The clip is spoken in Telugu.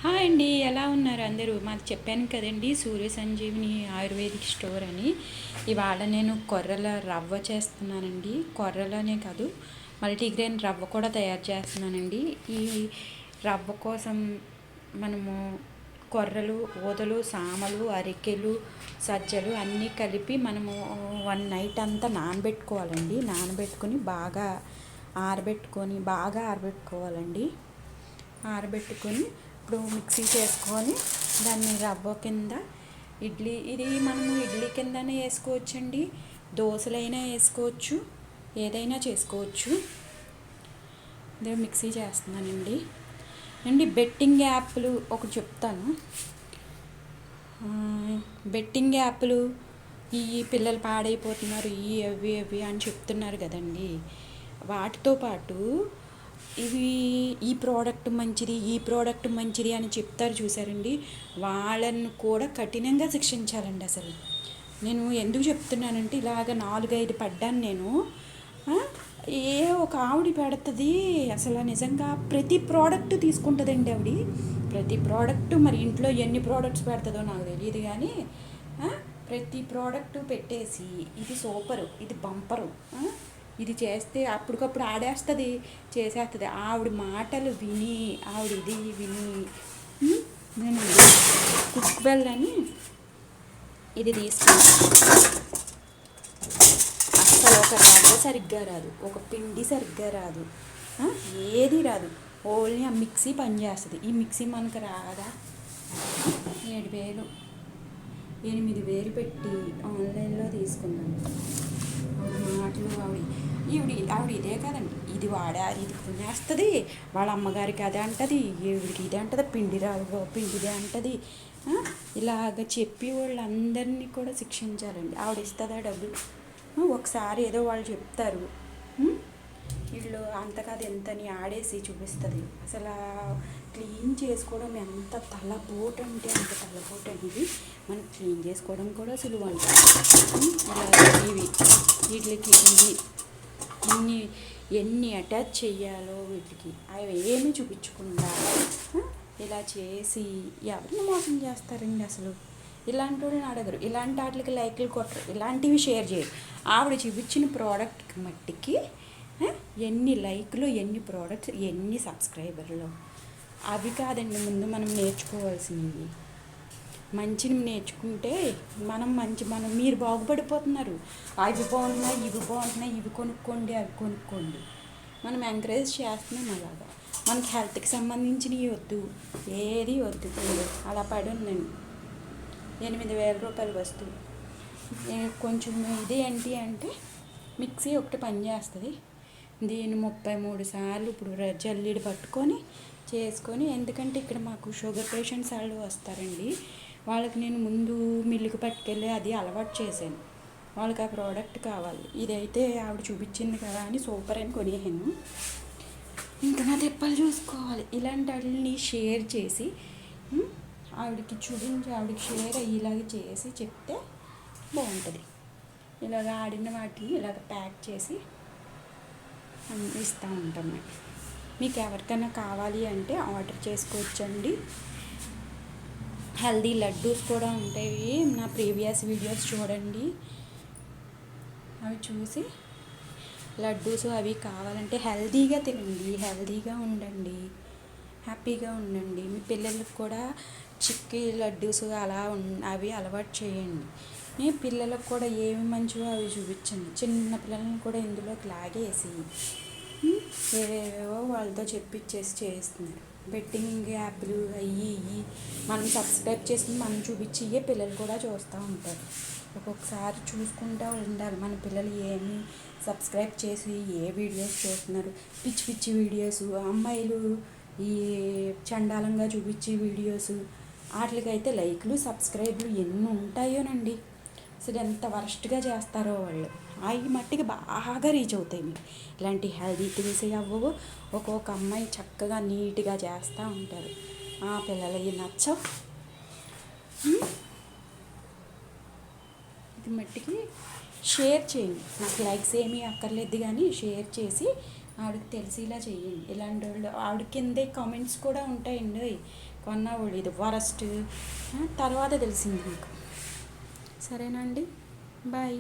హాయ్ అండి, ఎలా ఉన్నారు అందరూ? మాకు చెప్పాను కదండి, సూర్య సంజీవిని ఆయుర్వేదిక్ స్టోర్ అని. ఇవాళ నేను కొర్రల రవ్వ చేస్తున్నానండి. కొర్రలనే కాదు, మల్టీగ్రెయిన్ రవ్వ కూడా తయారు చేస్తున్నానండి. ఈ రవ్వ కోసం మనము కొర్రలు, ఊదలు, సామలు, అరికెలు, సజ్జలు అన్నీ కలిపి మనము 1 నైట్ అంతా నానబెట్టుకోవాలండి. నానబెట్టుకొని బాగా ఆరబెట్టుకోవాలండి. ఆరబెట్టుకొని ఇప్పుడు మిక్సీ చేసుకొని దాన్ని రవ్వ కింద ఇది మనము ఇడ్లీ కిందనే వేసుకోవచ్చండి, దోశలైనా వేసుకోవచ్చు, ఏదైనా చేసుకోవచ్చు. ఇదే మిక్సీ చేస్తున్నానండి. బెట్టింగ్ యాప్లు ఒకటి చెప్తాను. బెట్టింగ్ యాప్లు ఈ పిల్లలు పాడైపోతున్నారు, అవి అని చెప్తున్నారు కదండి. వాటితో పాటు ఈ ప్రోడక్ట్ మంచిది అని చెప్తారు చూసారండి, వాళ్ళను కూడా కఠినంగా శిక్షించాలండి. అసలు నేను ఎందుకు చెప్తున్నానంటే, ఇలాగ 4-5 పడ్డాను నేను. ఒక ఆవిడ పెడుతుంది, అసలు నిజంగా ప్రతి ప్రోడక్ట్ తీసుకుంటుందండి ఆవిడ. ప్రతి ప్రోడక్ట్ మరి ఇంట్లో ఎన్ని ప్రోడక్ట్స్ పెడుతుందో నాకు తెలియదు కానీ ప్రతి ప్రోడక్ట్ పెట్టేసి ఇది సూపరు, ఇది బంపరు, ఇది చేస్తే అప్పటికప్పుడు ఆడేస్తుంది, చేసేస్తుంది. ఆవిడ మాటలు విని, ఆవిడ ఇది విని నేను కుక్వెల్ అని ఇది తీసుకున్నాను. అసలు ఒక రవ్వ సరిగ్గా రాదు, ఒక పిండి సరిగ్గా రాదు, ఏది రాదు. ఓన్లీ ఆ మిక్సీ పనిచేస్తుంది. ఈ మిక్సీ మనకు రాదా? 8,000 పెట్టి ఆన్లైన్లో తీసుకున్నాను. మాటలు ఆవిడ ఇదే కదండి, ఇది కొనేస్తుంది, వాళ్ళ అమ్మగారికి అదే అంటది, ఈవిడికి ఇదే అంటది, పిండిదే అంటది. ఇలాగ చెప్పి వాళ్ళందరినీ కూడా శిక్షించాలండి. ఆవిడ ఇస్తుందా డబ్బులు? ఒకసారి ఏదో వాళ్ళు చెప్తారు, వీళ్ళు అంతకాదు ఎంతని ఆడేసి చూపిస్తుంది. అసలు క్లీన్ చేసుకోవడం ఎంత తలపోటు అంటే అంత తలపోటు అండి. మనం క్లీన్ చేసుకోవడం కూడా సులువు అంట. వీటికి ఎన్ని అటాచ్ చేయాలో వీటికి అవి ఏమీ చూపించకుండా ఇలా చేసి ఎవరిని మోసం చేస్తారండి. అసలు ఇలాంటి వాళ్ళని అడగరు, ఇలాంటి వాటికి లైక్లు కొట్టరు, ఇలాంటివి షేర్ చేయరు. ఆవిడ చూపించిన ప్రోడక్ట్కి మట్టికి ఎన్ని లైక్లు, ఎన్ని ప్రోడక్ట్స్, ఎన్ని సబ్స్క్రైబర్లు, అవి కాదండి ముందు మనం నేర్చుకోవాల్సింది. మంచిని నేర్చుకుంటే మనం మీరు బాగుపడిపోతున్నారు. అవి బాగుంటున్నాయి, ఇవి కొనుక్కోండి, అవి కొనుక్కోండి. మనం ఎంకరేజ్ చేస్తున్నాం. అలాగా మనకి హెల్త్కి సంబంధించినవి వద్దు, ఏది వద్దు. అలా పడి ఉందండి 8,000 రూపాయల వస్తువు. కొంచెం ఇది ఏంటి అంటే మిక్సీ ఒకటి పని చేస్తుంది. దీన్ని 33 సార్లు ఇప్పుడు జల్లీడు పట్టుకొని చేసుకొని, ఎందుకంటే ఇక్కడ మాకు షుగర్ పేషెంట్స్ వాళ్ళు వస్తారండి, వాళ్ళకి నేను ముందు మిల్లుకి పట్టుకెళ్ళి అది అలవాటు చేశాను. వాళ్ళకి ఆ ప్రోడక్ట్ కావాలి. ఇదైతే ఆవిడ చూపించింది కదా అని సూపర్ అని కొనేసాను. ఇంకా నా తిప్పలు చూసుకోవాలి. ఇలాంటి వాటిని షేర్ చేసి ఆవిడకి చూపించి, ఆవిడకి షేర్ అయ్యేలాగా చేసి చెప్తే బాగుంటుంది. ఇలాగ ఆడిన వాటిని ఇలాగ ప్యాక్ చేసి ఇస్తూ ఉంటాం. మీకు ఎవరికైనా కావాలి అంటే ఆర్డర్ చేసుకోవచ్చండి. హెల్దీ లడ్డూస్ కూడా ఉంటాయి. నా ప్రీవియస్ వీడియోస్ చూడండి, అవి చూసి లడ్డూస్ అవి కావాలంటే హెల్దీగా తినండి, హెల్దీగా ఉండండి, హ్యాపీగా ఉండండి. మీ పిల్లలకు కూడా చిక్కీ లడ్డూస్ అవి అలవాటు చేయండి. పిల్లలకు కూడా ఏమి మంచివో అవి చూపించండి. చిన్న పిల్లల్ని కూడా ఇందులోకి లాగేసి ఏవేవో వాళ్ళతో చెప్పించేసి చేస్తున్నారు. బెట్టింగ్ యాప్లు అయ్యి మనం సబ్స్క్రైబ్ చేసుకుని మనం చూపించి పిల్లలు కూడా చూస్తూ ఉంటారు. ఒక్కొక్కసారి చూసుకుంటూ ఉండాలి మన పిల్లలు ఏమి సబ్స్క్రైబ్ చేసి ఏ వీడియోస్ చూస్తున్నారు. పిచ్చి పిచ్చి వీడియోస్, అమ్మాయిలు ఈ చండాలంగా చూపించే వీడియోస్, వాటికైతే లైక్లు సబ్స్క్రైబ్లు ఎన్ని ఉంటాయోనండి. అసలు ఎంత వరస్ట్గా చేస్తారో వాళ్ళు. అవి మట్టికి బాగా రీచ్ అవుతాయి. మీకు ఇలాంటి హెల్దీ థింగ్స్ అవ్వవు. ఒక్కొక్క అమ్మాయి చక్కగా నీట్గా చేస్తూ ఉంటారు. ఆ పిల్లలకి నచ్చవు. ఇది మట్టికి షేర్ చేయండి. నాకు లైక్స్ ఏమీ అక్కర్లేదు కానీ షేర్ చేసి ఆవిడకి తెలిసేలా చెయ్యండి. ఇలాంటి వాళ్ళు ఆవిడ కిందే కామెంట్స్ కూడా ఉంటాయండి, కొన్నావాళ్ళు ఇది వరస్ట్, తర్వాత తెలిసింది మీకు. సరేనా అండి, బాయ్.